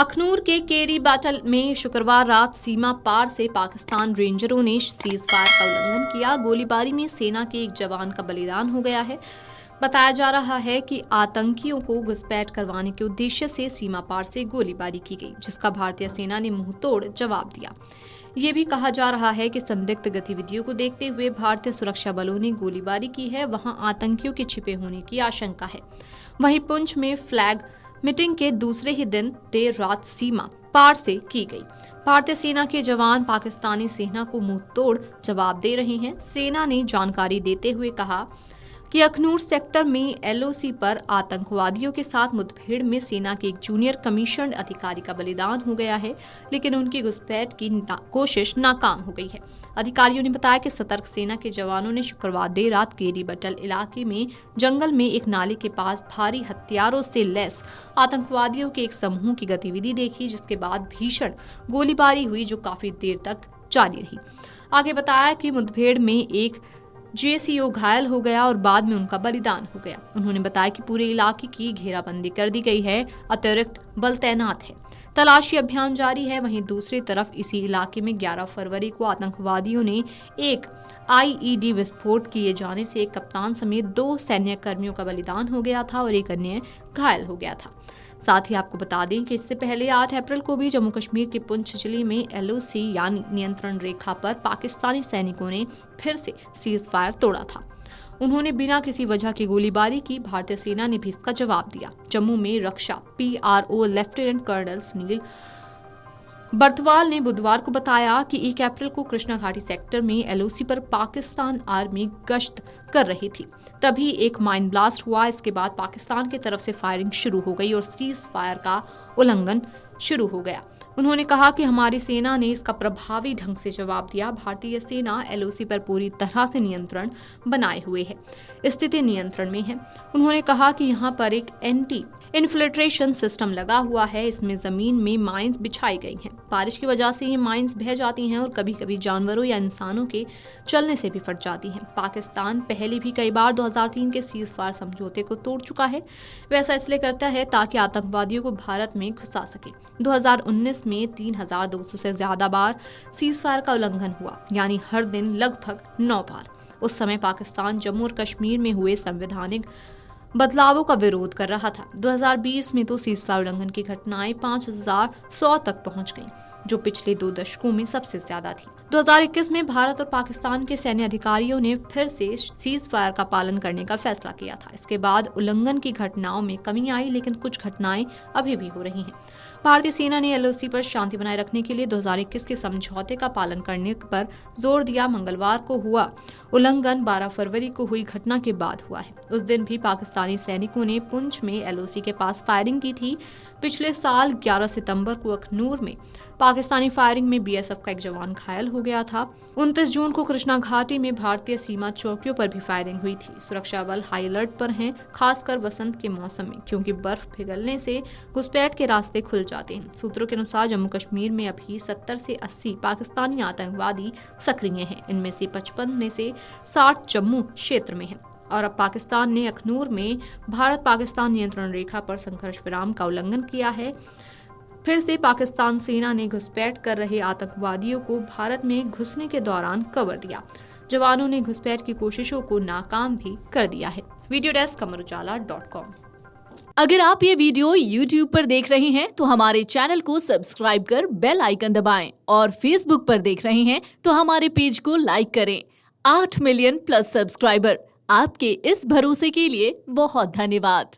अखनूर के केरी बाटल में शुक्रवार रात सीमा पार से पाकिस्तान रेंजरों ने सीज फायर का उल्लंघन किया। गोलीबारी में सेना के एक जवान का बलिदान हो गया है। बताया जा रहा है कि आतंकियों को घुसपैठ करवाने के उद्देश्य से सीमा पार से गोलीबारी की गई, जिसका भारतीय सेना ने मुंहतोड़ जवाब दिया। ये भी कहा जा रहा है कि संदिग्ध गतिविधियों को देखते हुए भारतीय सुरक्षा बलों ने गोलीबारी की है। वहां आतंकियों के छिपे होने की आशंका है। वहीं पुंछ में फ्लैग मीटिंग के दूसरे ही दिन देर रात सीमा पार से की गई। भारतीय सेना के जवान पाकिस्तानी सेना को मुंहतोड़ जवाब दे रहे हैं। सेना ने जानकारी देते हुए कहा कि अखनूर सेक्टर में एलओसी पर आतंकवादियों के साथ मुठभेड़ में सेना के एक जूनियर कमीशन अधिकारी का बलिदान हो गया है, लेकिन उनकी घुसपैठ की कोशिश नाकाम हो गई है। अधिकारियों ने बताया कि सतर्क सेना के जवानों ने शुक्रवार देर रात केरी बटल इलाके में जंगल में एक नाले के पास भारी हथियारों से लैस आतंकवादियों के एक समूह की गतिविधि देखी, जिसके बाद भीषण गोलीबारी हुई जो काफी देर तक जारी रही। आगे बताया कि मुठभेड़ में एक जेसीओ घायल हो गया और बाद में उनका बलिदान हो गया। उन्होंने बताया कि पूरे इलाके की घेराबंदी कर दी गई है, अतिरिक्त बल तैनात है, तलाशी अभियान जारी है। वहीं दूसरी तरफ इसी इलाके में 11 फरवरी को आतंकवादियों ने एक आईईडी विस्फोट किए जाने से एक कप्तान समेत 2 सैन्य कर्मियों का बलिदान हो गया था और एक अन्य घायल हो गया था। साथ ही आपको बता दें कि इससे पहले 8 अप्रैल को भी जम्मू कश्मीर के पुंछ जिले में एलओसी यानी नियंत्रण रेखा पर पाकिस्तानी सैनिकों ने फिर से सीज फायर तोड़ा था। उन्होंने बिना किसी वजह की गोलीबारी की। भारतीय सेना ने भी इसका जवाब दिया। जम्मू में रक्षा PRO lieutenant colonel Sunil Barthwal ने बुधवार को बताया कि 1 अप्रैल को कृष्णा घाटी सेक्टर में एलओसी पर पाकिस्तान आर्मी गश्त कर रही थी, तभी एक माइन ब्लास्ट हुआ। इसके बाद पाकिस्तान की तरफ से फायरिंग शुरू हो गई और सीज फायर का उल्लंघन शुरू हो गया। उन्होंने कहा कि हमारी सेना ने इसका प्रभावी ढंग से जवाब दिया। भारतीय सेना एलओसी पर पूरी तरह से नियंत्रण बनाए हुए है, स्थिति नियंत्रण में है। उन्होंने कहा कि यहाँ पर एक एंटी इन्फिल्ट्रेशन सिस्टम लगा हुआ है। इसमें जमीन में माइंस बिछाई गई हैं। बारिश की वजह से ये माइंस बह जाती हैं और कभी कभी जानवरों या इंसानों के चलने से भी फट जाती हैं। पाकिस्तान पहले भी कई बार 2003 के सीज फायर समझौते को तोड़ चुका है। वैसा इसलिए करता है ताकि आतंकवादियों को भारत में घुसा सके। 2019 में 3200 से ज्यादा बार सीज फायर का उल्लंघन हुआ, यानी हर दिन लगभग 9 बार। उस समय पाकिस्तान जम्मू और कश्मीर में हुए संवैधानिक बदलावों का विरोध कर रहा था। 2020 में तो सीज फायर उल्लंघन की घटनाएं 5100 तक पहुंच गईं, जो पिछले 2 दशकों में सबसे ज्यादा थी। 2021 में भारत और पाकिस्तान के सैन्य अधिकारियों ने फिर से सीज फायर का पालन करने का फैसला किया था। इसके बाद उल्लंघन की घटनाओं में कमी आई, लेकिन कुछ घटनाएं अभी भी हो रही हैं। भारतीय सेना ने एलओसी पर शांति बनाए रखने के लिए 2021 के समझौते का पालन करने पर जोर दिया। मंगलवार को हुआ उल्लंघन 12 फरवरी को हुई घटना के बाद हुआ है। उस दिन भी पाकिस्तानी सैनिकों ने पुंछ में एलओसी के पास फायरिंग की थी। पिछले साल 11 सितंबर को अखनूर में पाकिस्तानी फायरिंग में बीएसएफ का एक जवान घायल हो गया था। 29 जून को कृष्णा घाटी में भारतीय सीमा चौकियों पर भी फायरिंग हुई थी। सुरक्षा बल हाई अलर्ट पर हैं, खासकर वसंत के मौसम में, क्योंकि बर्फ पिघलने से घुसपैठ के रास्ते खुल जाते हैं। सूत्रों के अनुसार जम्मू कश्मीर में अभी 70 से 80 पाकिस्तानी आतंकवादी सक्रिय हैं। इनमें से 55 में से 60 जम्मू क्षेत्र में हैं। और अब पाकिस्तान ने अखनूर में भारत पाकिस्तान नियंत्रण रेखा पर संघर्ष विराम का उल्लंघन किया है। फिर से पाकिस्तान सेना ने घुसपैठ कर रहे आतंकवादियों को भारत में घुसने के दौरान कवर दिया। जवानों ने घुसपैठ की कोशिशों को नाकाम भी कर दिया है। Video desk amarujala.com। अगर आप ये वीडियो YouTube पर देख रहे हैं तो हमारे चैनल को सब्सक्राइब कर बेल आइकन दबाएं और Facebook पर देख रहे हैं तो हमारे पेज को लाइक करें। 8 मिलियन प्लस सब्सक्राइबर, आपके इस भरोसे के लिए बहुत धन्यवाद।